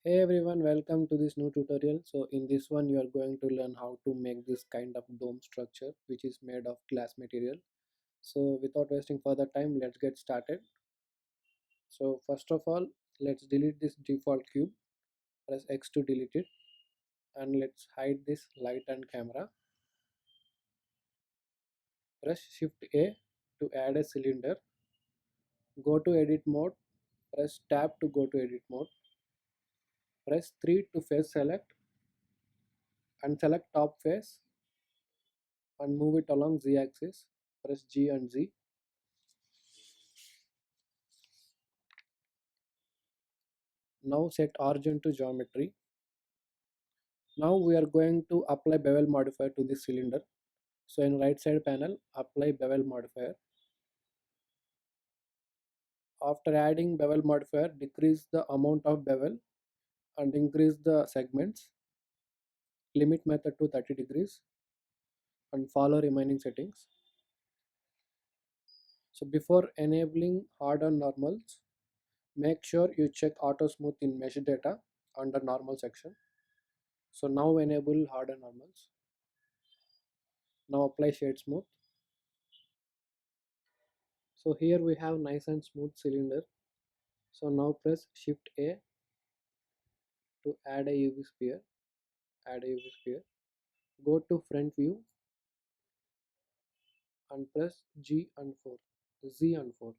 Hey everyone, welcome to this new tutorial. So in this one you are going to learn how to make this kind of dome structure which is made of glass material. So without wasting further time, let's get started. So first of all, let's delete this default cube. Press X to delete it, and let's hide this light and camera. Press Shift A to add a cylinder. Go to edit mode. Press Tab to go to edit mode. Press 3 to face select and select top face and move it along Z axis. Press G and Z. Now set origin to geometry. Now we are going to apply bevel modifier to this cylinder. So in right side panel, apply bevel modifier. After adding bevel modifier, decrease the amount of bevel and increase the segments. Limit method to 30 degrees and follow remaining settings. So before enabling harden normals, make sure you check auto smooth in mesh data under normal section. So now enable harden normals. Now apply shade smooth. So here we have nice and smooth cylinder. So now press Shift A to add a UV sphere. Add a UV sphere. Go to front view and press G and 4. Z and 4.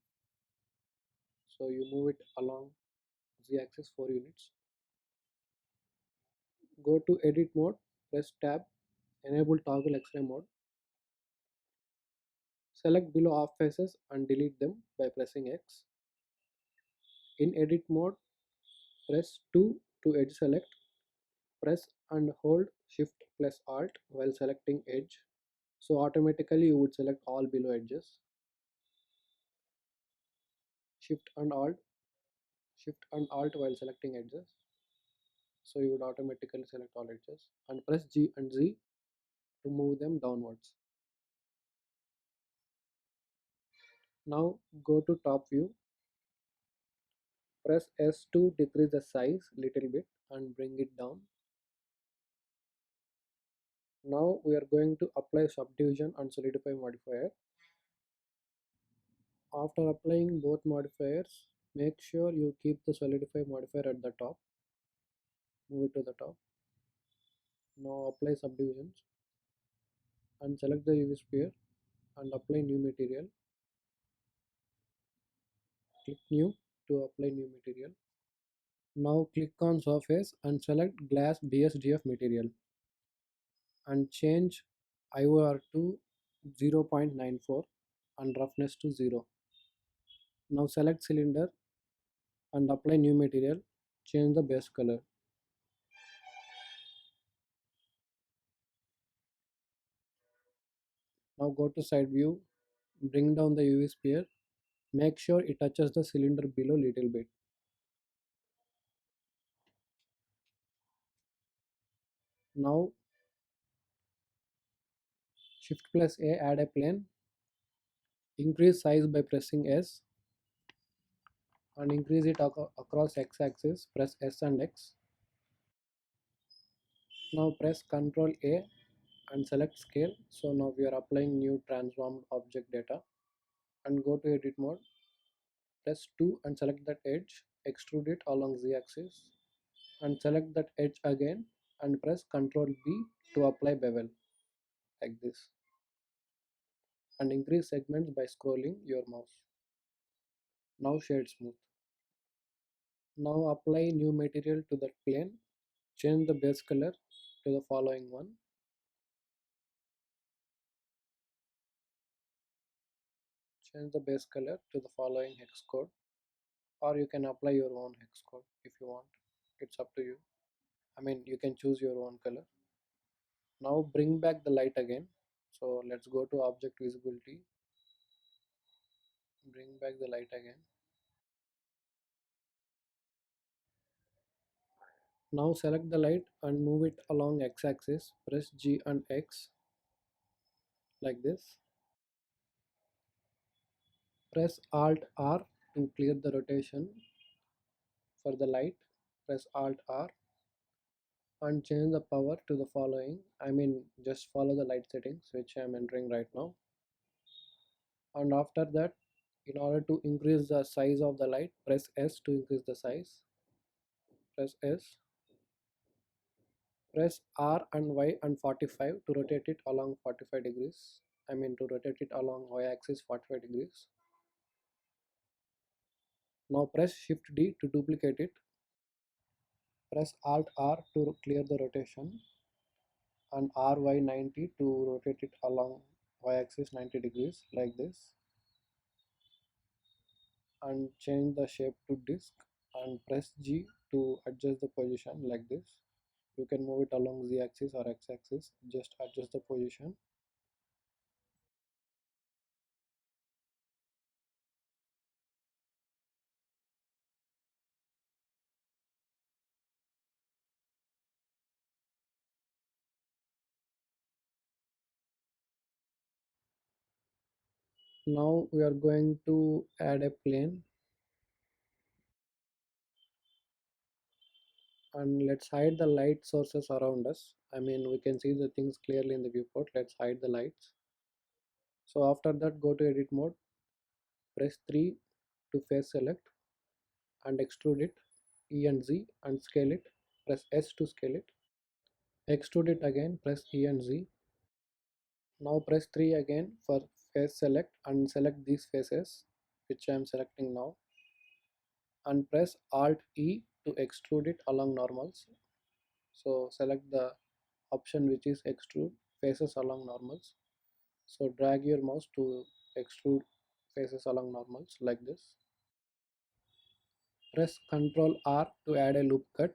So you move it along Z axis 4 units. Go to edit mode. Press tab. Enable toggle X-ray mode. Select below off faces and delete them by pressing X. In edit mode, press 2 to edge select. Press and hold Shift plus Alt while selecting edge. So automatically you would select all below edges. Shift and Alt, Shift and Alt while selecting edges. So you would automatically select all edges and press G and Z to move them downwards. Now go to top view. Press S to decrease the size little bit and bring it down. Now we are going to apply subdivision and solidify modifier. After applying both modifiers, make sure you keep the solidify modifier at the top. Move it to the top. Now apply subdivisions and select the UV sphere and apply new material. Click new to apply new material. Now click on surface and select glass BSDF material and change IOR to 0.94 and roughness to 0. Now select cylinder and apply new material. Change the base color. Now go to side view. Bring down the UV sphere. Make sure it touches the cylinder below little bit. Now Shift plus A, add a plane. Increase size by pressing S and increase it across X axis. Press S and X. Now press Ctrl A and select scale. So now we are applying new transformed object data and go to edit mode. Press 2 and select that edge. Extrude it along Z axis and select that edge again and press Ctrl B to apply bevel like this and increase segments by scrolling your mouse. Now shade smooth. Now apply new material to that plane. Change the base color to the following one. Change the base color to the following hex code, or you can apply your own hex code if you want. It's up to you. I mean, you can choose your own color. Now bring back the light again. So let's go to object visibility. Bring back the light again. Now select the light and move it along X axis. Press G and X like this. Press Alt R to clear the rotation for the light. press Alt R and change the power to the following. I mean, just follow the light settings which I am entering right now. And after that, in order to increase the size of the light, press S to increase the size. Press S. Press R and Y and 45 to rotate it along 45 degrees. I mean to rotate it along Y axis 45 degrees. Now press Shift D to duplicate it. Press Alt R to clear the rotation and RY 90 to rotate it along Y axis 90 degrees like this, and change the shape to disk and press G to adjust the position like this. You can move it along Z axis or X axis, just adjust the position. Now we are going to add a plane, and let's hide the light sources around us. I mean, we can see the things clearly in the viewport. Let's hide the lights. So after that, go to edit mode, press 3 to face select and extrude it, E and Z, and scale it. Press S to scale it. Extrude it again, press E and Z. Now press 3 again for face select and select these faces which I am selecting now, and press Alt E to extrude it along normals. So select the option which is extrude faces along normals. So drag your mouse to extrude faces along normals like this. Press Ctrl R to add a loop cut.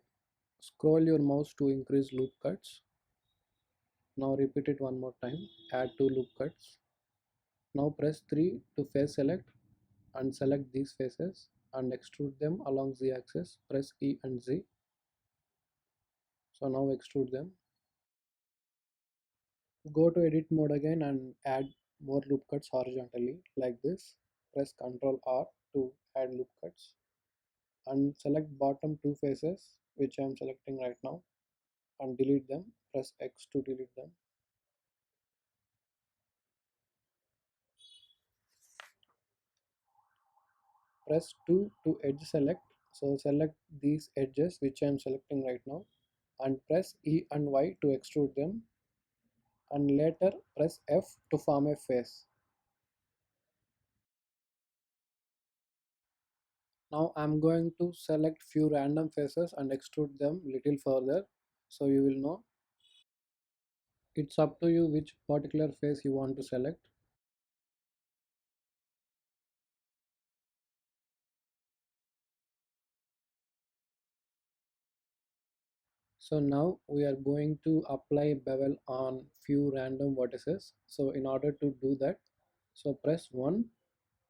Scroll your mouse to increase loop cuts. Now repeat it one more time. Add two loop cuts. Now press 3 to face select and select these faces and extrude them along Z axis. Press E and Z. So now extrude them. Go to edit mode again and add more loop cuts horizontally like this. Press Ctrl R to add loop cuts and select bottom two faces which I am selecting right now and delete them. Press X to delete them. Press 2 to edge select. So select these edges which I am selecting right now and press E and Y to extrude them, and later press F to form a face. Now I'm going to select few random faces and extrude them little further so you will know. It's up to you which particular face you want to select. So now we are going to apply bevel on few random vertices. So in order to do that, so press 1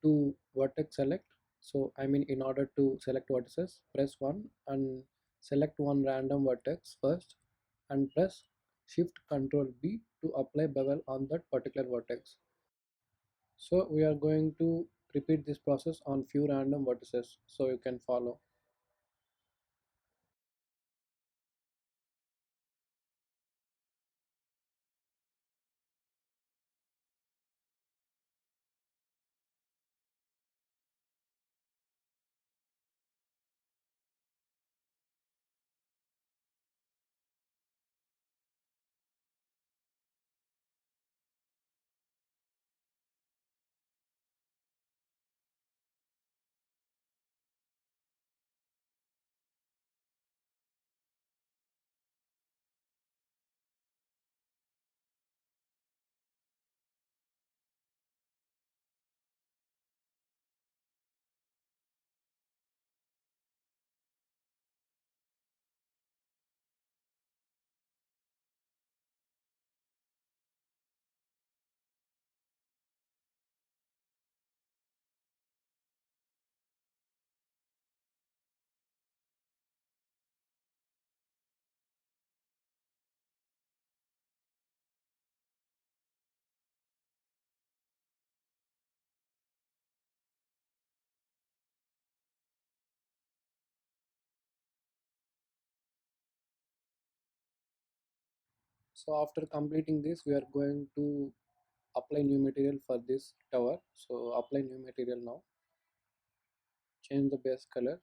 to vertex select. So I mean, in order to select vertices, press 1 and select one random vertex first and press Shift Ctrl B to apply bevel on that particular vertex. So we are going to repeat this process on few random vertices so you can follow. So after completing this, we are going to apply new material for this tower. So apply new material now, change the base color.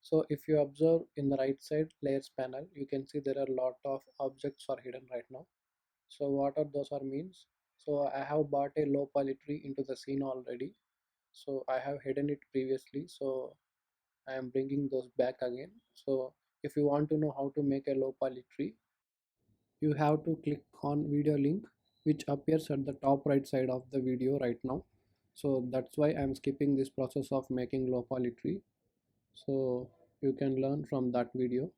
So if you observe in the right side layers panel, you can see there are a lot of objects are hidden right now. So what are those are means? So I have bought a low poly tree into the scene already. So I have hidden it previously. So I am bringing those back again. So if you want to know how to make a low poly tree, you have to click on video link which appears at the top right side of the video right now. So that's why I'm skipping this process of making low poly tree. So you can learn from that video.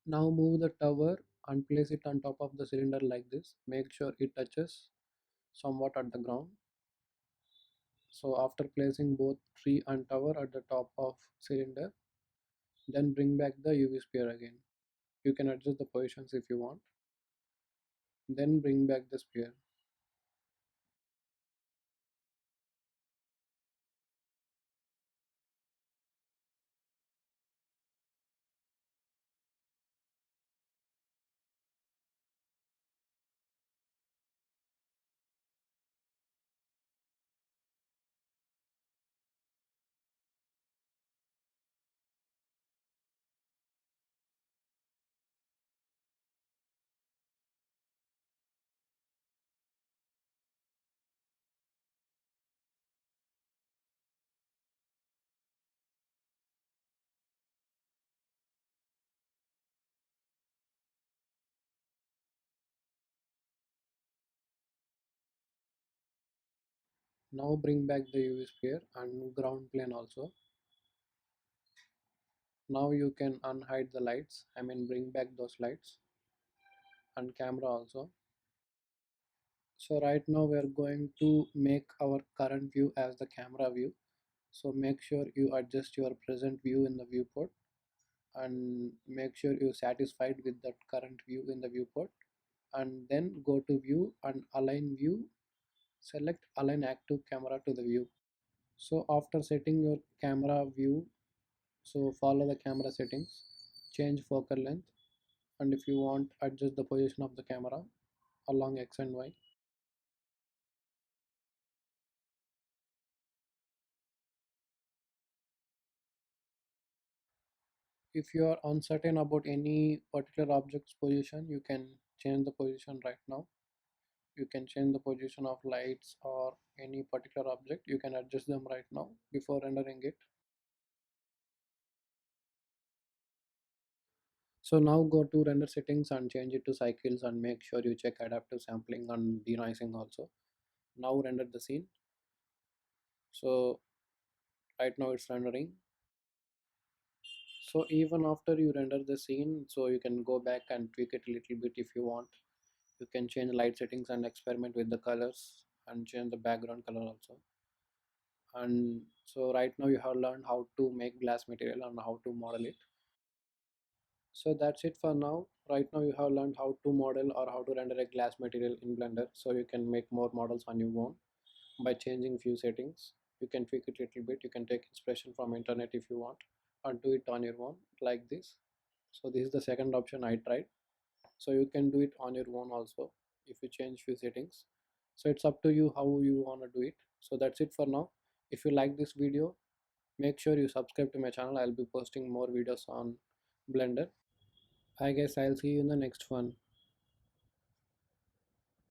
Now move the tower and place it on top of the cylinder like this. Make sure it touches somewhat at the ground. So after placing both tree and tower at the top of cylinder, then bring back the UV sphere again. You can adjust the positions if you want. Then bring back the sphere. Now bring back the UV sphere and ground plane also. Now you can unhide the lights. I mean bring back those lights and camera also. So right now we are going to make our current view as the camera view. So make sure you adjust your present view in the viewport and make sure you're satisfied with that current view in the viewport, and then go to view and align view, select align active camera to the view. So after setting your camera view, so follow the camera settings, change focal length, and if you want adjust the position of the camera along X and Y. If you are uncertain about any particular object's position, you can change the position right now. You can change the position of lights or any particular object. You can adjust them right now before rendering it. So now go to render settings and change it to cycles and make sure you check adaptive sampling and denoising also. Now render the scene. So right now it's rendering. So even after you render the scene, so you can go back and tweak it a little bit if you want. You can change light settings and experiment with the colors and change the background color also. And so right now you have learned how to make glass material and how to model it. So that's it for now. Right now you have learned how to model or how to render a glass material in Blender, so you can make more models on your own by changing few settings. You can tweak it a little bit. You can take inspiration from internet if you want and do it on your own like this. So this is the second option I tried. So you can do it on your own also if you change few settings. So it's up to you how you want to do it. So that's it for now. If you like this video, make sure you subscribe to my channel. I'll be posting more videos on Blender. I guess I'll see you in the next one.